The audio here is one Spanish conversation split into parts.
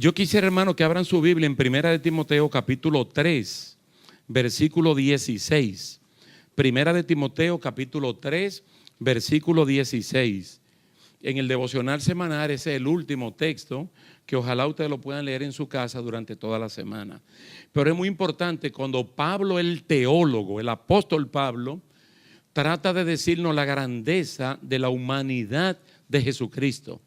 Yo quisiera, hermano, que abran su Biblia en Primera de Timoteo capítulo 3, versículo 16. Primera de Timoteo capítulo 3, versículo 16. En el devocional semanal ese es el último texto que ojalá ustedes lo puedan leer en su casa durante toda la semana. Pero es muy importante cuando Pablo, el teólogo, el apóstol Pablo, trata de decirnos la grandeza de la humanidad de Jesucristo.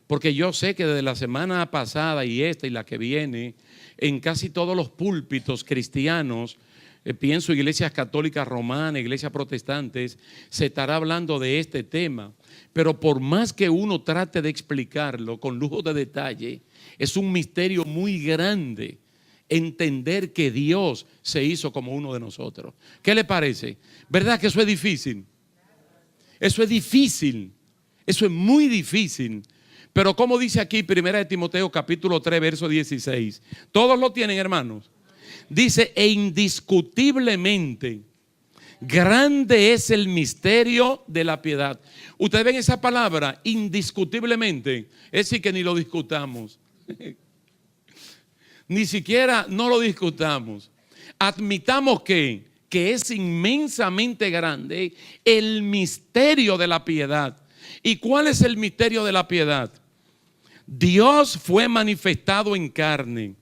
Porque yo sé que desde la semana pasada y esta y la que viene, en casi todos los púlpitos cristianos, pienso iglesias católicas romanas, iglesias protestantes, se estará hablando de este tema. Pero por más que uno trate de explicarlo con lujo de detalle, es un misterio muy grande entender que Dios se hizo como uno de nosotros. ¿Qué le parece? ¿Verdad que eso es difícil? Eso es difícil. Eso es muy difícil. Pero como dice aquí Primera de Timoteo capítulo 3 verso 16, todos lo tienen, hermanos. Dice: e indiscutiblemente grande es el misterio de la piedad. Ustedes ven esa palabra, indiscutiblemente, es decir que ni lo discutamos. Ni siquiera no lo discutamos. Admitamos que es inmensamente grande el misterio de la piedad. ¿Y cuál es el misterio de la piedad? Dios fue manifestado en carne,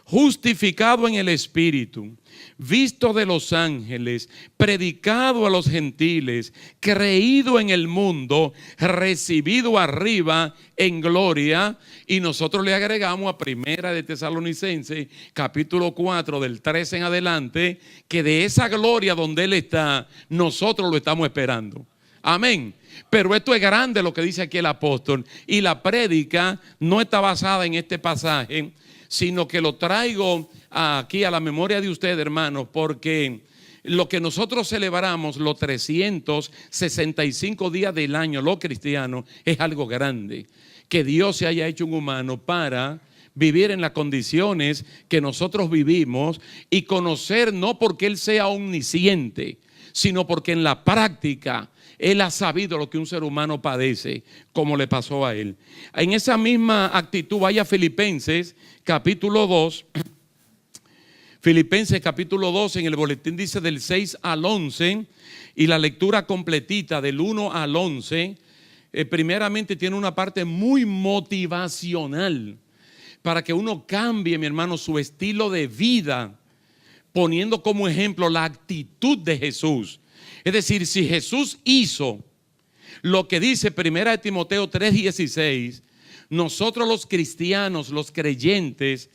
justificado en el Espíritu, visto de los ángeles, predicado a los gentiles, creído en el mundo, recibido arriba en gloria. Y nosotros le agregamos a Primera de Tesalonicenses capítulo 4 del 13 en adelante, que de esa gloria donde Él está, nosotros lo estamos esperando. Amén. Pero esto es grande lo que dice aquí el apóstol. Y la prédica no está basada en este pasaje, sino que lo traigo aquí a la memoria de ustedes, hermanos, porque lo que nosotros celebramos los 365 días del año, los cristianos, es algo grande. Que Dios se haya hecho un humano para vivir en las condiciones que nosotros vivimos y conocer, no porque Él sea omnisciente, sino porque en la práctica Él ha sabido lo que un ser humano padece, como le pasó a Él. En esa misma actitud, vaya a Filipenses capítulo 2. Filipenses capítulo 2, en el boletín dice del 6 al 11, y la lectura completita del 1 al 11, primeramente tiene una parte muy motivacional para que uno cambie, mi hermano, su estilo de vida, poniendo como ejemplo la actitud de Jesús. Es decir, si Jesús hizo lo que dice Primera de Timoteo 3:16, nosotros los cristianos, los creyentes,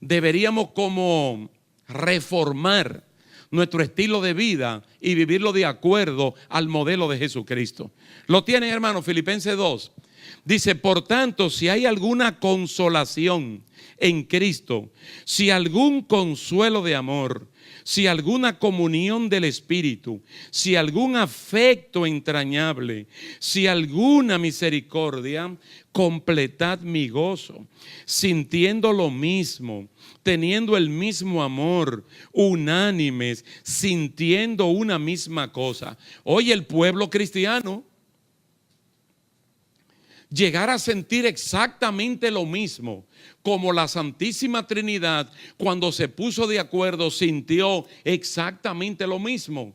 deberíamos como reformar nuestro estilo de vida y vivirlo de acuerdo al modelo de Jesucristo. ¿Lo tienen, hermano? Filipenses 2. Dice: por tanto, si hay alguna consolación en Cristo, si algún consuelo de amor, si alguna comunión del Espíritu, si algún afecto entrañable, si alguna misericordia, completad mi gozo, sintiendo lo mismo, teniendo el mismo amor, unánimes, sintiendo una misma cosa. Hoy el pueblo cristiano llegar a sentir exactamente lo mismo, como la Santísima Trinidad, cuando se puso de acuerdo, sintió exactamente lo mismo.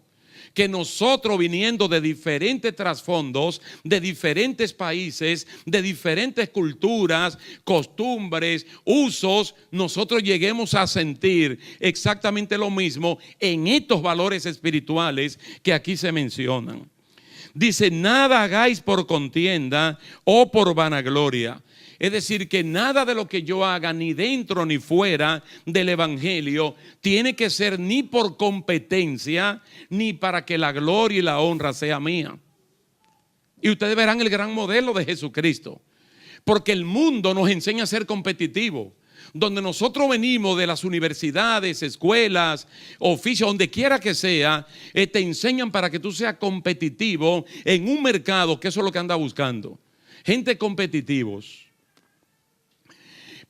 Que nosotros, viniendo de diferentes trasfondos, de diferentes países, de diferentes culturas, costumbres, usos, nosotros lleguemos a sentir exactamente lo mismo en estos valores espirituales que aquí se mencionan. Dice: nada hagáis por contienda o por vanagloria. Es decir, que nada de lo que yo haga, ni dentro ni fuera del evangelio, tiene que ser ni por competencia, ni para que la gloria y la honra sea mía. Y ustedes verán el gran modelo de Jesucristo. Porque el mundo nos enseña a ser competitivo. Donde nosotros venimos de las universidades, escuelas, oficios, donde quiera que sea, te enseñan para que tú seas competitivo en un mercado, que eso es lo que anda buscando. Gente competitivos.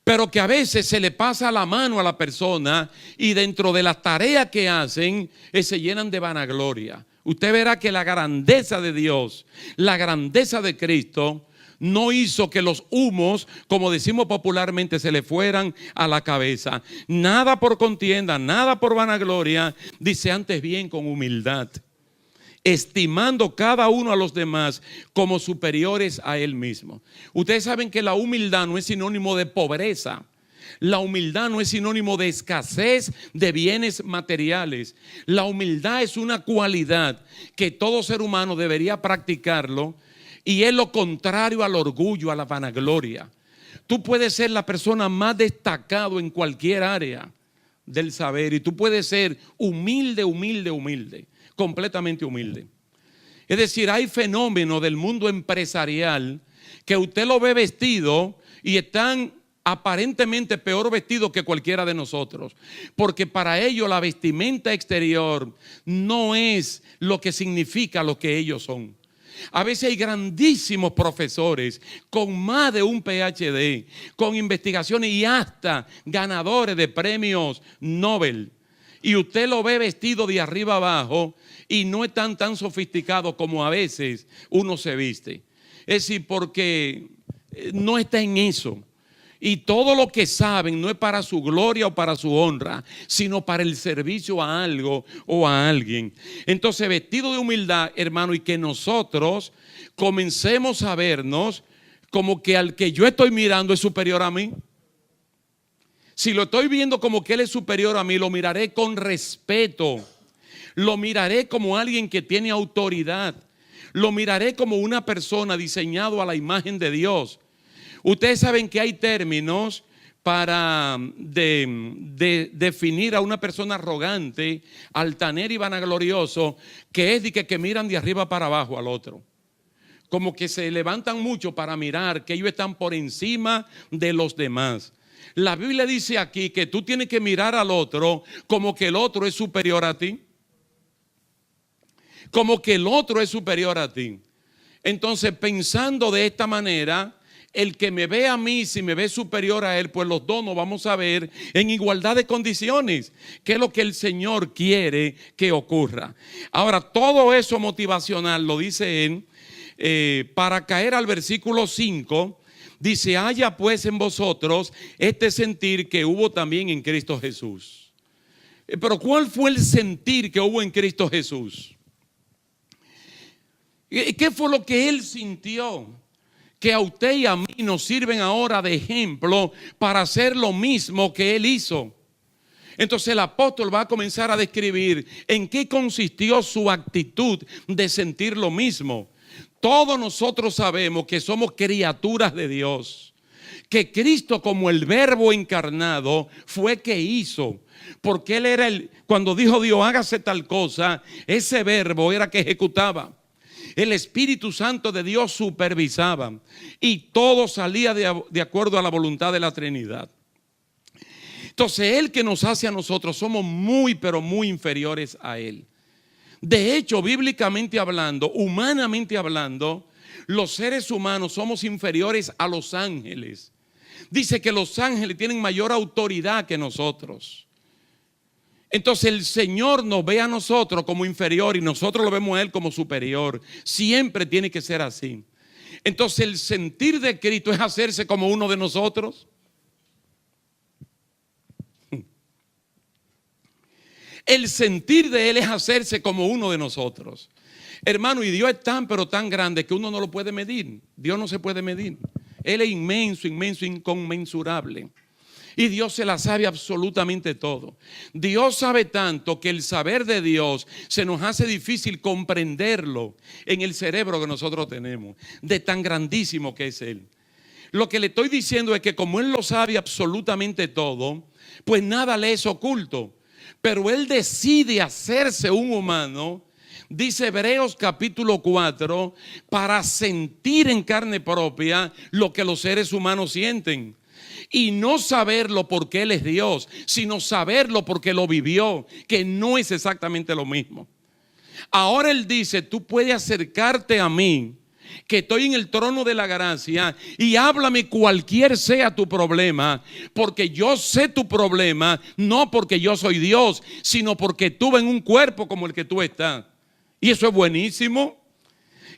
Pero que a veces se le pasa la mano a la persona y dentro de las tareas que hacen se llenan de vanagloria. Usted verá que la grandeza de Dios, la grandeza de Cristo, no hizo que los humos, como decimos popularmente, se le fueran a la cabeza. Nada por contienda, nada por vanagloria, dice antes bien con humildad, estimando cada uno a los demás como superiores a él mismo. Ustedes saben que la humildad no es sinónimo de pobreza. La humildad no es sinónimo de escasez de bienes materiales. La humildad es una cualidad que todo ser humano debería practicarlo, y es lo contrario al orgullo, a la vanagloria. Tú puedes ser la persona más destacado en cualquier área del saber, y tú puedes ser humilde, completamente humilde. Es decir, hay fenómenos del mundo empresarial que usted lo ve vestido y están aparentemente peor vestidos que cualquiera de nosotros, porque para ellos la vestimenta exterior no es lo que significa lo que ellos son. A veces hay grandísimos profesores con más de un PhD, con investigaciones y hasta ganadores de premios Nobel, y usted lo ve vestido de arriba abajo y no es tan sofisticado como a veces uno se viste. Es decir, porque no está en eso. Y todo lo que saben no es para su gloria o para su honra, sino para el servicio a algo o a alguien. Entonces, vestido de humildad, hermano, y que nosotros comencemos a vernos como que al que yo estoy mirando es superior a mí. Si lo estoy viendo como que él es superior a mí, lo miraré con respeto. Lo miraré como alguien que tiene autoridad. Lo miraré como una persona diseñado a la imagen de Dios. Ustedes saben que hay términos para definir a una persona arrogante, altanera y vanaglorioso, que es de que miran de arriba para abajo al otro. Como que se levantan mucho para mirar que ellos están por encima de los demás. La Biblia dice aquí que tú tienes que mirar al otro como que el otro es superior a ti. Como que el otro es superior a ti. Entonces, pensando de esta manera, el que me ve a mí, si me ve superior a él, pues los dos nos vamos a ver en igualdad de condiciones, que es lo que el Señor quiere que ocurra. Ahora, todo eso motivacional lo dice él, para caer al versículo 5, dice: haya pues en vosotros este sentir que hubo también en Cristo Jesús. Pero ¿cuál fue el sentir que hubo en Cristo Jesús? ¿Qué fue lo que él sintió? Que a usted y a mí nos sirven ahora de ejemplo para hacer lo mismo que él hizo. Entonces el apóstol va a comenzar a describir en qué consistió su actitud de sentir lo mismo. Todos nosotros sabemos que somos criaturas de Dios, que Cristo, como el Verbo encarnado, fue que hizo, porque él era cuando dijo Dios hágase tal cosa, ese verbo era que ejecutaba. El Espíritu Santo de Dios supervisaba y todo salía de acuerdo a la voluntad de la Trinidad. Entonces, Él que nos hace a nosotros somos muy, pero muy inferiores a Él. De hecho, bíblicamente hablando, humanamente hablando, los seres humanos somos inferiores a los ángeles. Dice que los ángeles tienen mayor autoridad que nosotros. Entonces el Señor nos ve a nosotros como inferior y nosotros lo vemos a Él como superior. Siempre tiene que ser así. Entonces el sentir de Cristo es hacerse como uno de nosotros. El sentir de Él es hacerse como uno de nosotros. Hermano, y Dios es tan pero tan grande que uno no lo puede medir. Dios no se puede medir. Él es inmenso, inmenso, inconmensurable. Y Dios se la sabe absolutamente todo. Dios sabe tanto que el saber de Dios se nos hace difícil comprenderlo en el cerebro que nosotros tenemos, de tan grandísimo que es Él. Lo que le estoy diciendo es que como Él lo sabe absolutamente todo, pues nada le es oculto. Pero Él decide hacerse un humano, dice Hebreos capítulo 4, para sentir en carne propia lo que los seres humanos sienten. Y no saberlo porque Él es Dios, sino saberlo porque lo vivió, que no es exactamente lo mismo. Ahora Él dice, tú puedes acercarte a mí, que estoy en el trono de la gracia, y háblame cualquier sea tu problema, porque yo sé tu problema, no porque yo soy Dios, sino porque tuve en un cuerpo como el que tú estás. Y eso es buenísimo,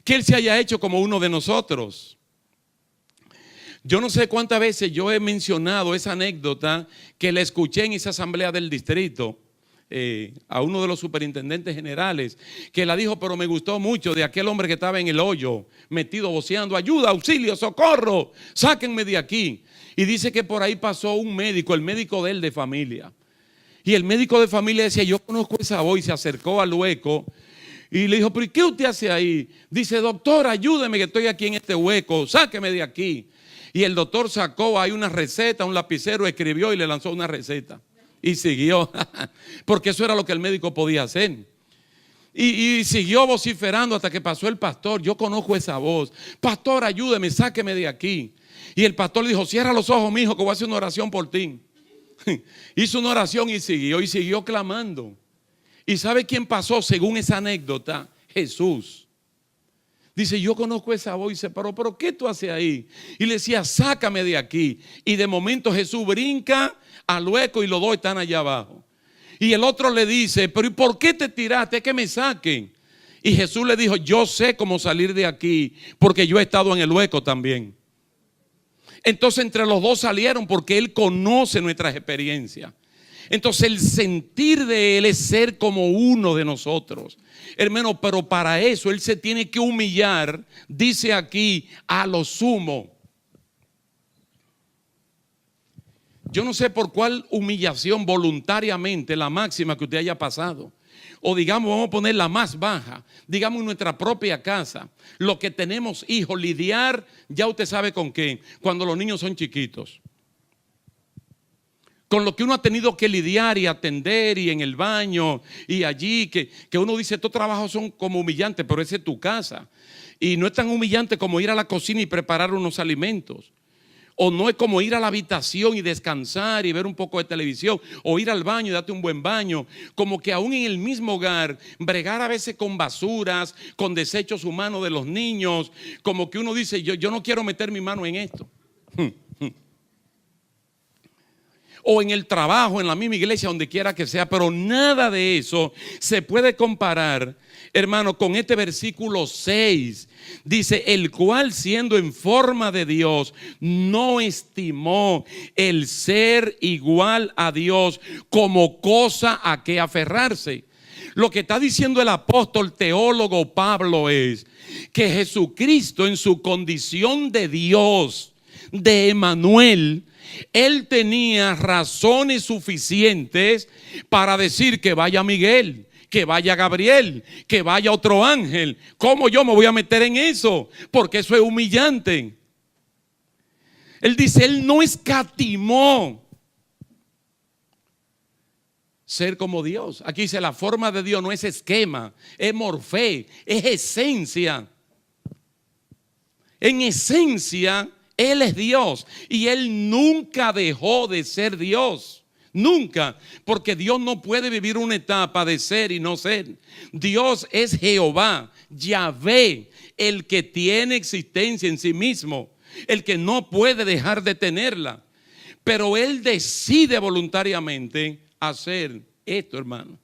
que Él se haya hecho como uno de nosotros. Yo no sé cuántas veces yo he mencionado esa anécdota que la escuché en esa asamblea del distrito a uno de los superintendentes generales, que la dijo, pero me gustó mucho, de aquel hombre que estaba en el hoyo, metido, voceando, ayuda, auxilio, socorro, sáquenme de aquí. Y dice que por ahí pasó un médico, el médico de él de familia. Y el médico de familia decía, yo conozco esa voz, y se acercó al hueco y le dijo, pero ¿y qué usted hace ahí? Dice, doctor, ayúdeme que estoy aquí en este hueco, sáqueme de aquí. Y el doctor sacó ahí una receta, un lapicero, escribió y le lanzó una receta. Y siguió, porque eso era lo que el médico podía hacer. Y siguió vociferando hasta que pasó el pastor. Yo conozco esa voz. Pastor, ayúdeme, sáqueme de aquí. Y el pastor le dijo, cierra los ojos, mi hijo, que voy a hacer una oración por ti. Hizo una oración y siguió clamando. ¿Y sabe quién pasó según esa anécdota? Jesús. Dice, yo conozco esa voz. Dice, pero ¿qué tú haces ahí? Y le decía, sácame de aquí. Y de momento Jesús brinca al hueco y los dos están allá abajo. Y el otro le dice, pero ¿y por qué te tiraste? Que me saquen. Y Jesús le dijo, yo sé cómo salir de aquí, porque yo he estado en el hueco también. Entonces entre los dos salieron porque Él conoce nuestras experiencias. Entonces el sentir de Él es ser como uno de nosotros. Hermano, pero para eso Él se tiene que humillar, dice aquí, a lo sumo. Yo no sé por cuál humillación voluntariamente, la máxima que usted haya pasado. O digamos, vamos a poner la más baja, digamos en nuestra propia casa, lo que tenemos hijos, lidiar, ya usted sabe con qué, cuando los niños son chiquitos. Con lo que uno ha tenido que lidiar y atender y en el baño y allí, que uno dice, estos trabajos son como humillantes, pero esa es tu casa. Y no es tan humillante como ir a la cocina y preparar unos alimentos. O no es como ir a la habitación y descansar y ver un poco de televisión. O ir al baño y darte un buen baño. Como que aún en el mismo hogar, bregar a veces con basuras, con desechos humanos de los niños. Como que uno dice, yo no quiero meter mi mano en esto. O en el trabajo, en la misma iglesia, donde quiera que sea. Pero nada de eso se puede comparar, hermano, con este versículo 6. Dice, el cual siendo en forma de Dios, no estimó el ser igual a Dios como cosa a que aferrarse. Lo que está diciendo el apóstol teólogo Pablo es que Jesucristo, en su condición de Dios, de Emmanuel, Él tenía razones suficientes para decir que vaya Miguel, que vaya Gabriel, que vaya otro ángel. ¿Cómo yo me voy a meter en eso? Porque eso es humillante. Él dice, Él no escatimó ser como Dios. Aquí dice, la forma de Dios no es esquema, es morfé, es esencia. En esencia, Él es Dios y Él nunca dejó de ser Dios. Nunca, porque Dios no puede vivir una etapa de ser y no ser. Dios es Jehová, Yahvé, el que tiene existencia en sí mismo, el que no puede dejar de tenerla. Pero Él decide voluntariamente hacer esto, hermano,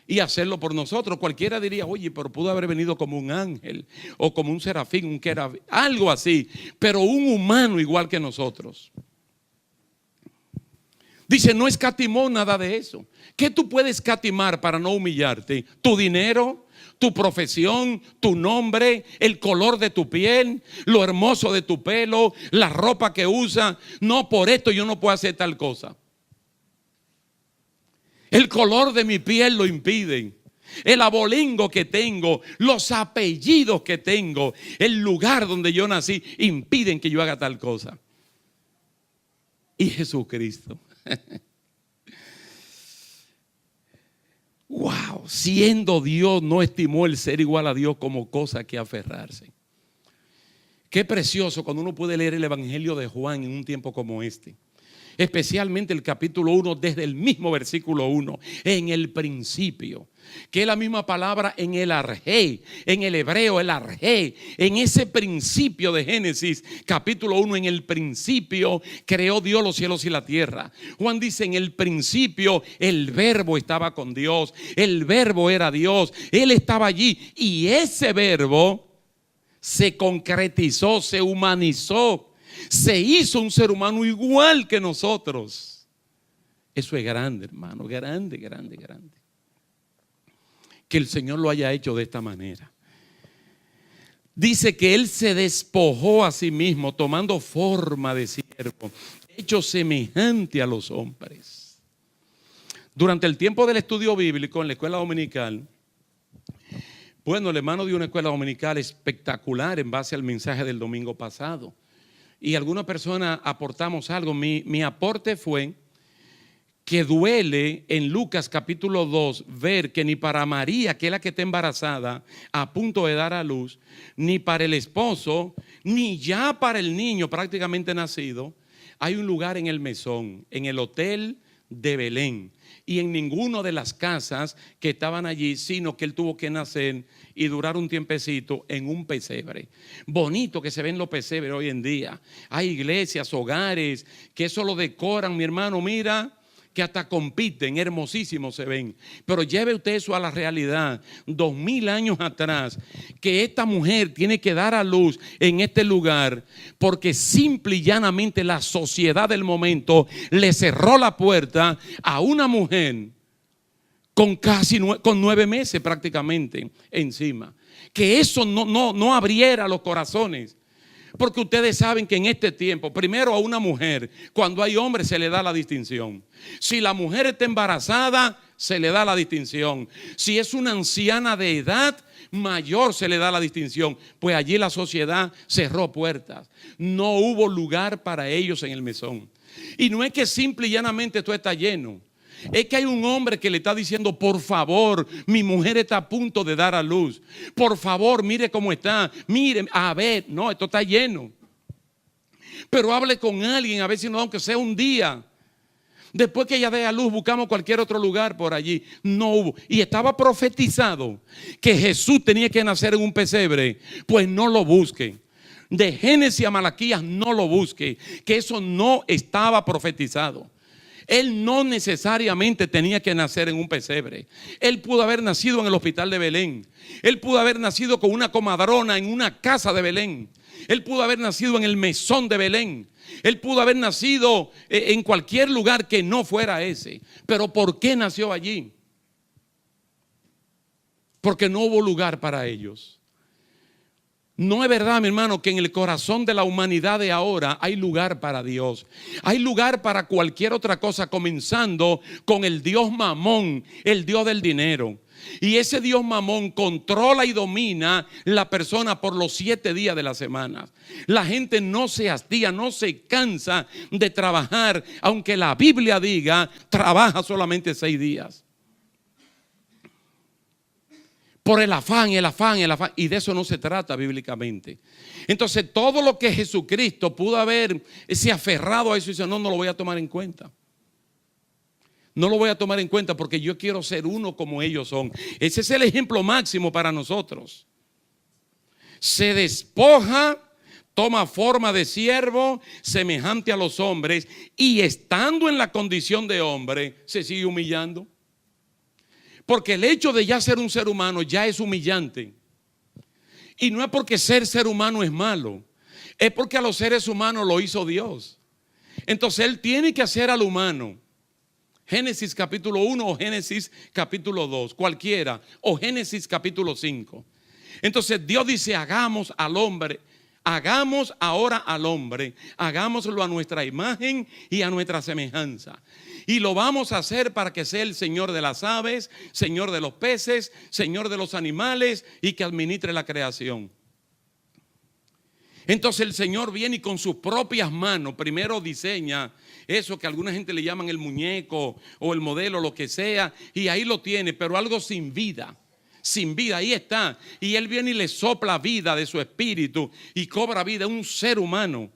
y hacerlo por nosotros. Cualquiera diría, oye, pero pudo haber venido como un ángel o como un serafín, un querubín, algo así, pero un humano igual que nosotros. Dice, no escatimó nada de eso. ¿Qué tú puedes escatimar para no humillarte? ¿Tu dinero? ¿Tu profesión? ¿Tu nombre? ¿El color de tu piel? ¿Lo hermoso de tu pelo? ¿La ropa que usas? No, por esto yo no puedo hacer tal cosa. El color de mi piel lo impide. El abolengo que tengo, los apellidos que tengo, el lugar donde yo nací, impiden que yo haga tal cosa. Y Jesucristo. Wow, siendo Dios, no estimó el ser igual a Dios como cosa que aferrarse. Qué precioso cuando uno puede leer el Evangelio de Juan en un tiempo como este. Especialmente el capítulo 1, desde el mismo versículo 1, en el principio, que es la misma palabra en el arjé, en el hebreo el arjé, en ese principio de Génesis, capítulo 1, en el principio creó Dios los cielos y la tierra. Juan dice, en el principio el verbo estaba con Dios, el verbo era Dios, Él estaba allí y ese verbo se concretizó, se humanizó. Se hizo un ser humano igual que nosotros. Eso es grande, hermano, grande, grande, grande. Que el Señor lo haya hecho de esta manera. Dice que Él se despojó a sí mismo, tomando forma de siervo, hecho semejante a los hombres. Durante el tiempo del estudio bíblico en la escuela dominical, bueno, el hermano dio una escuela dominical espectacular en base al mensaje del domingo pasado. Y algunas personas aportamos algo. Mi aporte fue que duele en Lucas capítulo 2 ver que ni para María, que es la que está embarazada, a punto de dar a luz, ni para el esposo, ni ya para el niño prácticamente nacido, hay un lugar en el mesón, en el hotel de Belén, y en ninguna de las casas que estaban allí, sino que él tuvo que nacer y durar un tiempecito en un pesebre. Bonito que se ven los pesebres hoy en día. Hay iglesias, hogares, que eso lo decoran, mi hermano, mira, que hasta compiten, hermosísimos se ven. Pero lleve usted eso a la realidad, 2000 años atrás, que esta mujer tiene que dar a luz en este lugar, porque simple y llanamente la sociedad del momento le cerró la puerta a una mujer con casi con 9 meses prácticamente encima. Que eso no abriera los corazones. Porque ustedes saben que en este tiempo, primero a una mujer, cuando hay hombres se le da la distinción. Si la mujer está embarazada, se le da la distinción. Si es una anciana de edad mayor, se le da la distinción. Pues allí la sociedad cerró puertas. No hubo lugar para ellos en el mesón. Y no es que simple y llanamente esto está lleno. Es que hay un hombre que le está diciendo: por favor, mi mujer está a punto de dar a luz. Por favor, mire cómo está. Mire, a ver, no, esto está lleno. Pero hable con alguien, a ver si no, aunque sea un día. Después que ella dé a luz, buscamos cualquier otro lugar por allí. No hubo. Y estaba profetizado que Jesús tenía que nacer en un pesebre. Pues no lo busque. De Génesis a Malaquías no lo busque, que eso no estaba profetizado. Él no necesariamente tenía que nacer en un pesebre. Él pudo haber nacido en el hospital de Belén. Él pudo haber nacido con una comadrona en una casa de Belén. Él pudo haber nacido en el mesón de Belén. Él pudo haber nacido en cualquier lugar que no fuera ese. Pero ¿por qué nació allí? Porque no hubo lugar para ellos. No es verdad, mi hermano, que en el corazón de la humanidad de ahora hay lugar para Dios. Hay lugar para cualquier otra cosa, comenzando con el Dios Mamón, el Dios del dinero. Y ese Dios Mamón controla y domina la persona por los 7 días de la semana. La gente no se hastía, no se cansa de trabajar, aunque la Biblia diga, trabaja solamente 6 días. Por el afán, el afán, el afán. Y de eso no se trata bíblicamente. Entonces todo lo que Jesucristo pudo haberse aferrado a eso, dice: no lo voy a tomar en cuenta. No lo voy a tomar en cuenta porque yo quiero ser uno como ellos son. Ese es el ejemplo máximo para nosotros. Se despoja, toma forma de siervo, semejante a los hombres, y estando en la condición de hombre, se sigue humillando. Porque el hecho de ya ser un ser humano ya es humillante. Y no es porque ser humano es malo. Es porque a los seres humanos lo hizo Dios. Entonces Él tiene que hacer al humano. Génesis capítulo 1 o Génesis capítulo 2, cualquiera. O Génesis capítulo 5. Entonces Dios dice: hagamos al hombre. Hagamos ahora al hombre, hagámoslo a nuestra imagen y a nuestra semejanza. Y lo vamos a hacer para que sea el Señor de las aves, Señor de los peces, Señor de los animales, y que administre la creación. Entonces el Señor viene y con sus propias manos primero diseña eso que alguna gente le llaman el muñeco o el modelo, lo que sea, y ahí lo tiene, pero algo sin vida. Sin vida, ahí está. Y Él viene y le sopla vida de su espíritu y cobra vida. Un ser humano,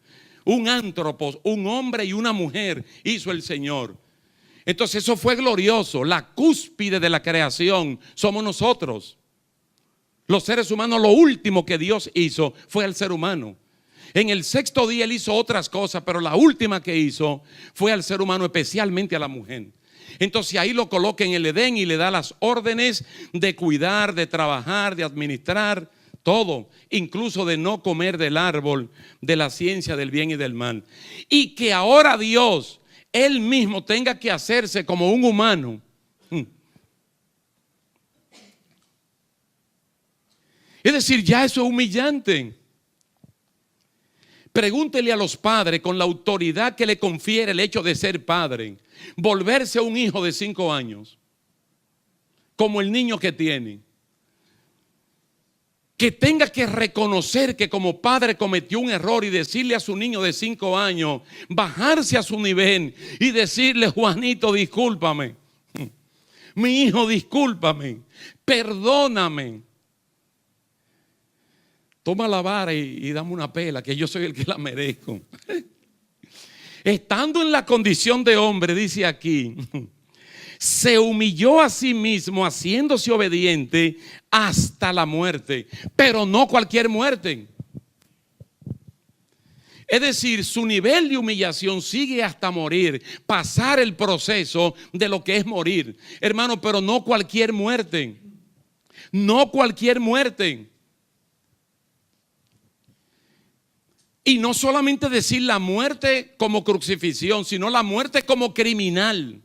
un antropos, un hombre y una mujer hizo el Señor. Entonces eso fue glorioso. La cúspide de la creación somos nosotros. Los seres humanos, lo último que Dios hizo fue al ser humano. En el 6º día Él hizo otras cosas, pero la última que hizo fue al ser humano, especialmente a la mujer. Entonces ahí lo coloca en el Edén y le da las órdenes de cuidar, de trabajar, de administrar Todo, incluso de no comer del árbol de la ciencia del bien y del mal. Y que ahora Dios, Él mismo, tenga que hacerse como un humano. Es decir, ya eso es humillante. Pregúntele a los padres con la autoridad que le confiere el hecho de ser padre, volverse un hijo de 5 años, como el niño que tiene, que tenga que reconocer que como padre cometió un error y decirle a su niño de 5 años, bajarse a su nivel y decirle: Juanito, discúlpame, mi hijo, discúlpame, perdóname. Toma la vara y dame una pela, que yo soy el que la merezco. Estando en la condición de hombre, dice aquí, se humilló a sí mismo, haciéndose obediente hasta la muerte, pero no cualquier muerte. Es decir, su nivel de humillación sigue hasta morir, pasar el proceso de lo que es morir. Hermano, pero no cualquier muerte. No cualquier muerte. Y no solamente decir la muerte como crucifixión, sino la muerte como criminal.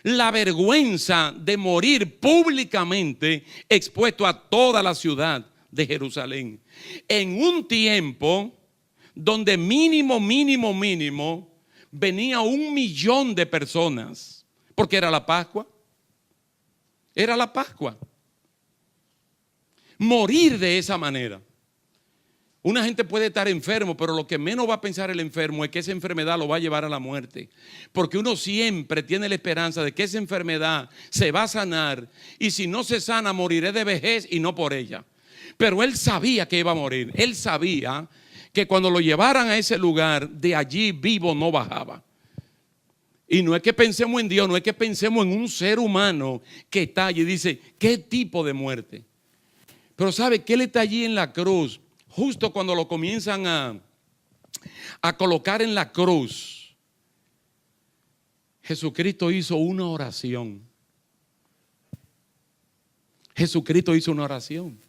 La vergüenza de morir públicamente expuesto a toda la ciudad de Jerusalén. En un tiempo donde mínimo venía 1 millón de personas. Porque era la Pascua. Era la Pascua. Morir de esa manera. Una gente puede estar enfermo, pero lo que menos va a pensar el enfermo es que esa enfermedad lo va a llevar a la muerte. Porque uno siempre tiene la esperanza de que esa enfermedad se va a sanar, y si no se sana, moriré de vejez y no por ella. Pero él sabía que iba a morir. Él sabía que cuando lo llevaran a ese lugar, de allí vivo no bajaba. Y no es que pensemos en Dios, no es que pensemos en un ser humano que está allí y dice: ¿qué tipo de muerte? Pero ¿sabe que él está allí en la cruz? Justo cuando lo comienzan a colocar en la cruz, Jesucristo hizo una oración. Jesucristo hizo una oración.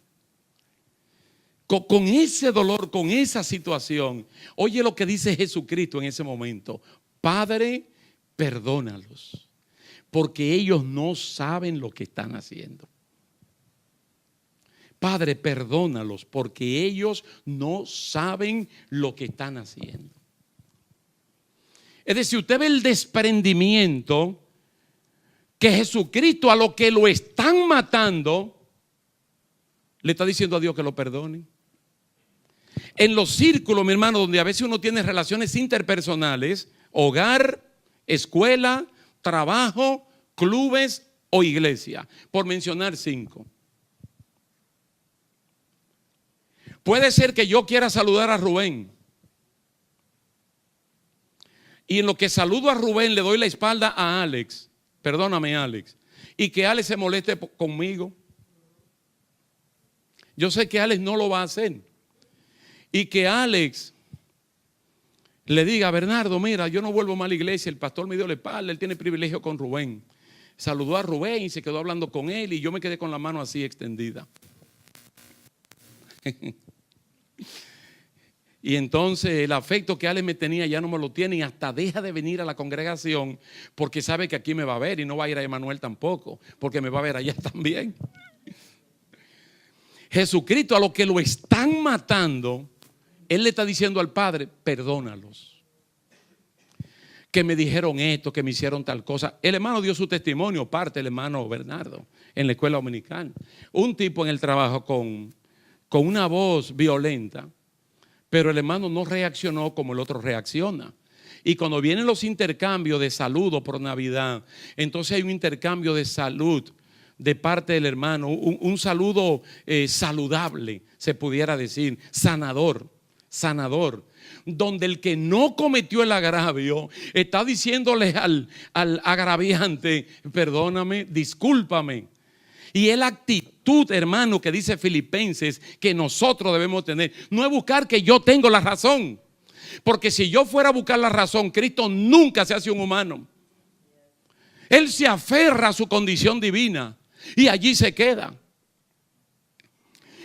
Con ese dolor, con esa situación. Oye lo que dice Jesucristo en ese momento: Padre, perdónalos, porque ellos no saben lo que están haciendo. Padre, perdónalos, porque ellos no saben lo que están haciendo. Es decir, usted ve el desprendimiento que Jesucristo, a lo que lo están matando, le está diciendo a Dios que lo perdone. En los círculos, mi hermano, donde a veces uno tiene relaciones interpersonales, hogar, escuela, trabajo, clubes o iglesia, por mencionar 5. Puede ser que yo quiera saludar a Rubén, y en lo que saludo a Rubén le doy la espalda a Alex. Perdóname, Alex. Y que Alex se moleste conmigo. Yo sé que Alex no lo va a hacer. Y que Alex le diga: Bernardo, mira, yo no vuelvo más a la iglesia, el pastor me dio la espalda, él tiene privilegio con Rubén. Saludó a Rubén y se quedó hablando con él, y yo me quedé con la mano así extendida. Y entonces el afecto que Alex me tenía ya no me lo tiene, y hasta deja de venir a la congregación porque sabe que aquí me va a ver, y no va a ir a Emanuel tampoco, porque me va a ver allá también. Jesucristo, a lo que lo están matando, Él le está diciendo al Padre: perdónalos, que me dijeron esto, que me hicieron tal cosa. El hermano dio su testimonio, parte el hermano Bernardo, en la escuela dominical. Un tipo en el trabajo con una voz violenta, pero el hermano no reaccionó como el otro reacciona. Y cuando vienen los intercambios de saludo por Navidad, entonces hay un intercambio de salud de parte del hermano, un saludo saludable, se pudiera decir, sanador, donde el que no cometió el agravio está diciéndole al agraviante: perdóname, discúlpame. Y es la actitud, hermano, que dice Filipenses que nosotros debemos tener. No es buscar que yo tengo la razón, porque si yo fuera a buscar la razón, Cristo nunca se hace un humano. Él se aferra a su condición divina y allí se queda.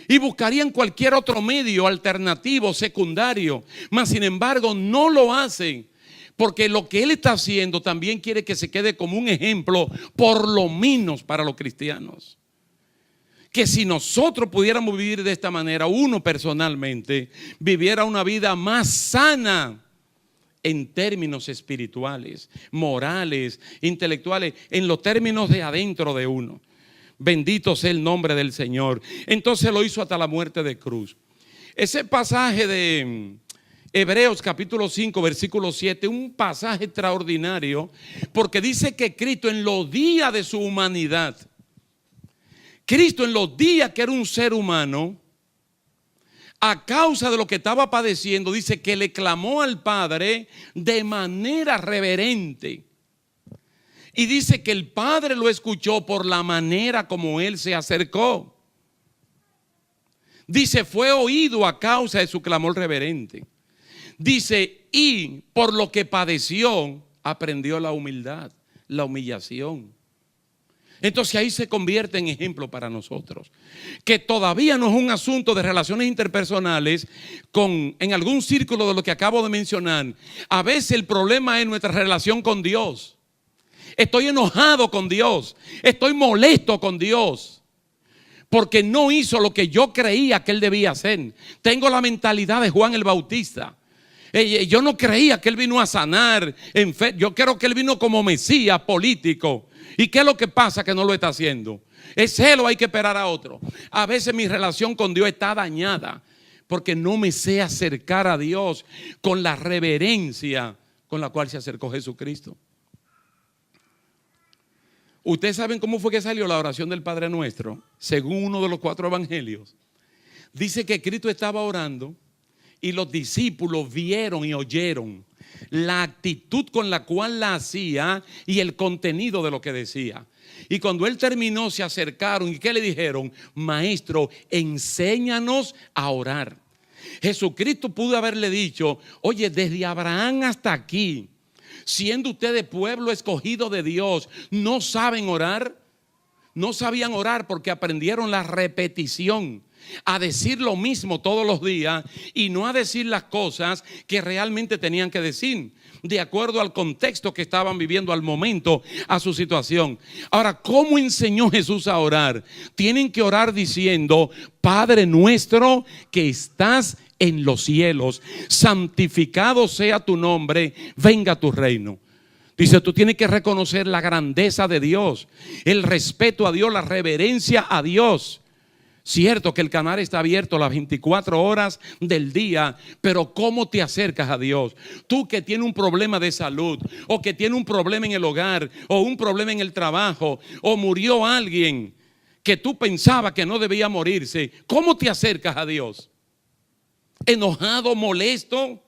y buscarían cualquier otro medio alternativo, secundario, mas sin embargo no lo hacen, porque lo que Él está haciendo también quiere que se quede como un ejemplo, por lo menos para los cristianos. Que si nosotros pudiéramos vivir de esta manera, uno personalmente viviera una vida más sana en términos espirituales, morales, intelectuales, en los términos de adentro de uno. Bendito sea el nombre del Señor. Entonces lo hizo hasta la muerte de cruz. Ese pasaje de Hebreos capítulo 5 versículo 7, un pasaje extraordinario, porque dice que Cristo en los días de su humanidad, Cristo en los días que era un ser humano, a causa de lo que estaba padeciendo, dice que le clamó al Padre de manera reverente. Y dice que el Padre lo escuchó por la manera como Él se acercó. Dice, fue oído a causa de su clamor reverente. Dice, y por lo que padeció, aprendió la humildad, la humillación. Entonces ahí se convierte en ejemplo para nosotros. Que todavía no es un asunto de relaciones interpersonales en algún círculo de lo que acabo de mencionar. A veces el problema es nuestra relación con Dios. Estoy enojado con Dios, estoy molesto con Dios, porque no hizo lo que yo creía que Él debía hacer. Tengo la mentalidad de Juan el Bautista. Yo no creía que Él vino a sanar en fe. Yo creo que Él vino como Mesías político. ¿Y qué es lo que pasa que no lo está haciendo? Es Él o hay que esperar a otro. A veces mi relación con Dios está dañada porque no me sé acercar a Dios con la reverencia con la cual se acercó Jesucristo. Ustedes saben cómo fue que salió la oración del Padre Nuestro, según uno de los 4 evangelios. Dice que Cristo estaba orando y los discípulos vieron y oyeron la actitud con la cual la hacía y el contenido de lo que decía. Y cuando Él terminó, se acercaron y ¿qué le dijeron? Maestro, enséñanos a orar. Jesucristo pudo haberle dicho, oye, desde Abraham hasta aquí, siendo ustedes pueblo escogido de Dios, ¿no saben orar? No sabían orar porque aprendieron la repetición, a decir lo mismo todos los días y no a decir las cosas que realmente tenían que decir, de acuerdo al contexto que estaban viviendo al momento, a su situación. Ahora, ¿cómo enseñó Jesús a orar? Tienen que orar diciendo, Padre nuestro que estás en los cielos, santificado sea tu nombre, venga tu reino. Dice, tú tienes que reconocer la grandeza de Dios, el respeto a Dios, la reverencia a Dios. Cierto que el canal está abierto las 24 horas del día, pero ¿cómo te acercas a Dios? Tú que tienes un problema de salud, o que tienes un problema en el hogar, o un problema en el trabajo, o murió alguien que tú pensabas que no debía morirse, ¿cómo te acercas a Dios? ¿Enojado, molesto,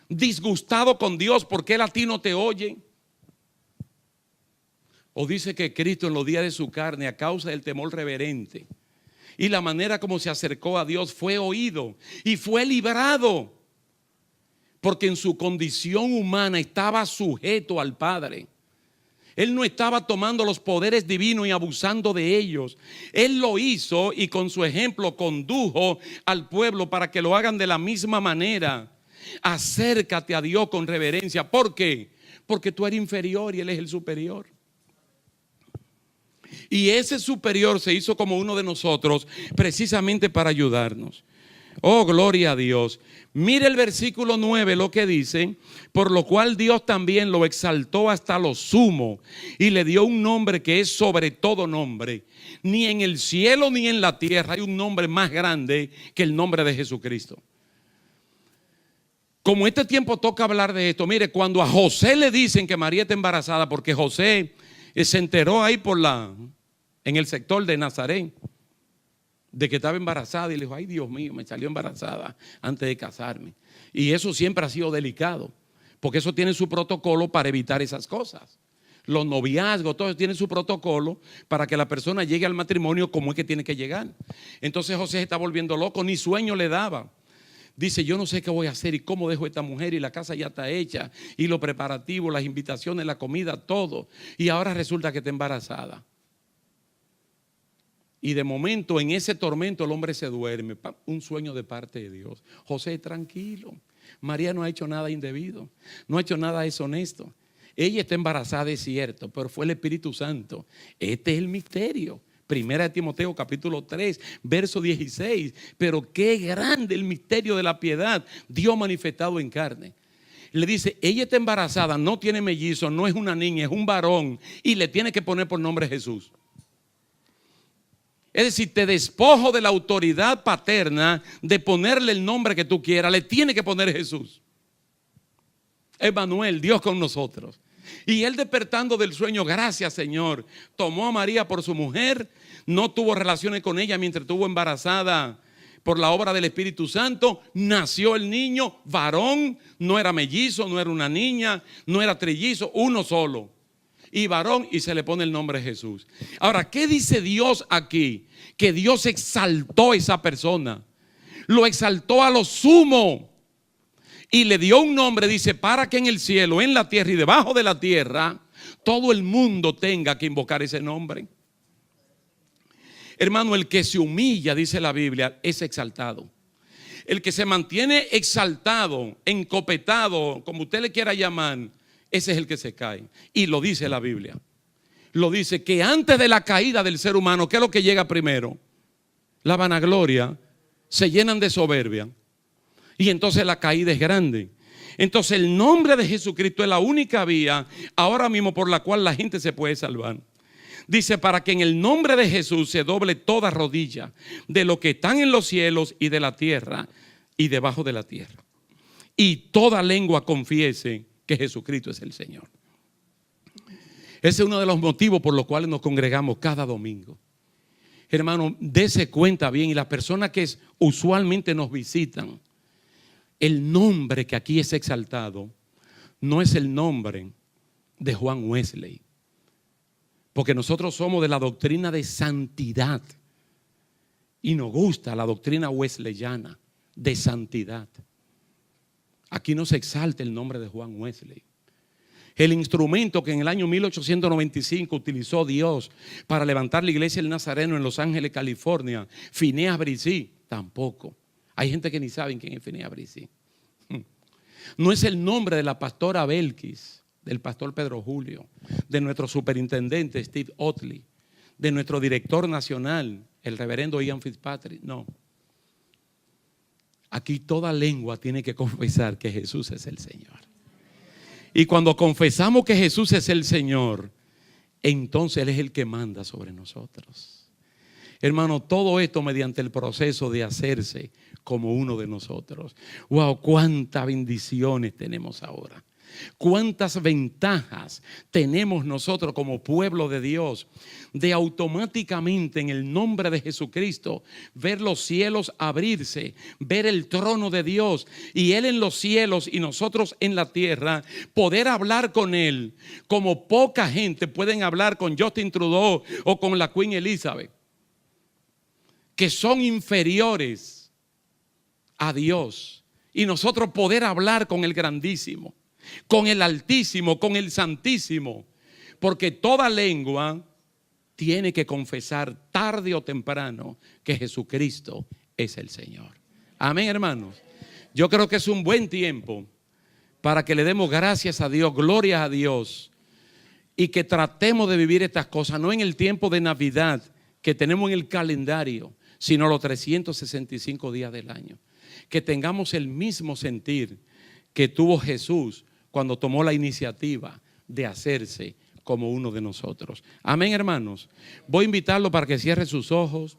disgustado con Dios porque Él a ti no te oye? O dice que Cristo en los días de su carne, a causa del temor reverente y la manera como se acercó a Dios, fue oído y fue librado, porque en su condición humana estaba sujeto al Padre. Él no estaba tomando los poderes divinos y abusando de ellos. Él lo hizo y con su ejemplo condujo al pueblo para que lo hagan de la misma manera. Acércate a Dios con reverencia. ¿Por qué? Porque tú eres inferior y Él es el superior. Y ese superior se hizo como uno de nosotros precisamente para ayudarnos. Oh, gloria a Dios. Mire el versículo 9 lo que dice, por lo cual Dios también lo exaltó hasta lo sumo y le dio un nombre que es sobre todo nombre. Ni en el cielo ni en la tierra hay un nombre más grande que el nombre de Jesucristo. Como este tiempo toca hablar de esto, mire, cuando a José le dicen que María está embarazada, porque José se enteró ahí en el sector de Nazaret de que estaba embarazada y le dijo, ay Dios mío, me salió embarazada antes de casarme. Y eso siempre ha sido delicado, porque eso tiene su protocolo para evitar esas cosas. Los noviazgos, todo tiene su protocolo para que la persona llegue al matrimonio como es que tiene que llegar. Entonces José se está volviendo loco, ni sueño le daba. Dice, yo no sé qué voy a hacer y cómo dejo a esta mujer y la casa ya está hecha y los preparativos, las invitaciones, la comida, todo. Y ahora resulta que está embarazada. Y de momento en ese tormento el hombre se duerme. Un sueño de parte de Dios. José, tranquilo. María no ha hecho nada indebido. No ha hecho nada deshonesto. Ella está embarazada, es cierto, pero fue el Espíritu Santo. Este es el misterio. Primera de Timoteo capítulo 3, verso 16. Pero qué grande el misterio de la piedad. Dios manifestado en carne. Le dice, ella está embarazada, no tiene mellizo, no es una niña, es un varón. Y le tiene que poner por nombre Jesús. Es decir, te despojo de la autoridad paterna de ponerle el nombre que tú quieras. Le tiene que poner Jesús. Emmanuel, Dios con nosotros. Y él, despertando del sueño, gracias Señor, tomó a María por su mujer, no tuvo relaciones con ella mientras estuvo embarazada por la obra del Espíritu Santo. Nació el niño, varón, no era mellizo, no era una niña, no era trillizo, uno solo. Y varón, y se le pone el nombre de Jesús. Ahora, ¿qué dice Dios aquí? Que Dios exaltó a esa persona, lo exaltó a lo sumo y le dio un nombre, dice, para que en el cielo, en la tierra y debajo de la tierra todo el mundo tenga que invocar ese nombre. Hermano, el que se humilla, dice la Biblia, es exaltado. El que se mantiene exaltado, encopetado, como usted le quiera llamar, ese es el que se cae. Y lo dice la Biblia. Lo dice que antes de la caída del ser humano, ¿qué es lo que llega primero? La vanagloria. Se llenan de soberbia. Y entonces la caída es grande. Entonces el nombre de Jesucristo es la única vía ahora mismo por la cual la gente se puede salvar. Dice, para que en el nombre de Jesús se doble toda rodilla de lo que están en los cielos y de la tierra y debajo de la tierra. Y toda lengua confiese que Jesucristo es el Señor. Ese es uno de los motivos por los cuales nos congregamos cada domingo. Hermano, dése cuenta bien, y las personas que usualmente nos visitan, el nombre que aquí es exaltado no es el nombre de Juan Wesley, porque nosotros somos de la doctrina de santidad y nos gusta la doctrina wesleyana de santidad. Aquí no se exalta el nombre de Juan Wesley. El instrumento que en el año 1895 utilizó Dios para levantar la iglesia del Nazareno en Los Ángeles, California, Phineas Brissi, tampoco. Hay gente que ni saben quién es Phineas Brissi. No es el nombre de la pastora Belkis, del pastor Pedro Julio, de nuestro superintendente Steve Otley, de nuestro director nacional, el reverendo Ian Fitzpatrick. No. Aquí toda lengua tiene que confesar que Jesús es el Señor. Y cuando confesamos que Jesús es el Señor, entonces Él es el que manda sobre nosotros. Hermano, todo esto mediante el proceso de hacerse como uno de nosotros. Wow, cuántas bendiciones tenemos ahora. Cuántas ventajas tenemos nosotros como pueblo de Dios de automáticamente en el nombre de Jesucristo ver los cielos abrirse, ver el trono de Dios y Él en los cielos y nosotros en la tierra, poder hablar con Él como poca gente pueden hablar con Justin Trudeau o con la Queen Elizabeth, que son inferiores a Dios, y nosotros poder hablar con el Grandísimo, con el Altísimo, con el Santísimo, porque toda lengua tiene que confesar tarde o temprano que Jesucristo es el Señor. Amén, hermanos. Yo creo que es un buen tiempo para que le demos gracias a Dios, gloria a Dios, y que tratemos de vivir estas cosas, no en el tiempo de Navidad que tenemos en el calendario, sino los 365 días del año. Que tengamos el mismo sentir que tuvo Jesús cuando tomó la iniciativa de hacerse como uno de nosotros. Amén, hermanos. Voy a invitarlo para que cierre sus ojos.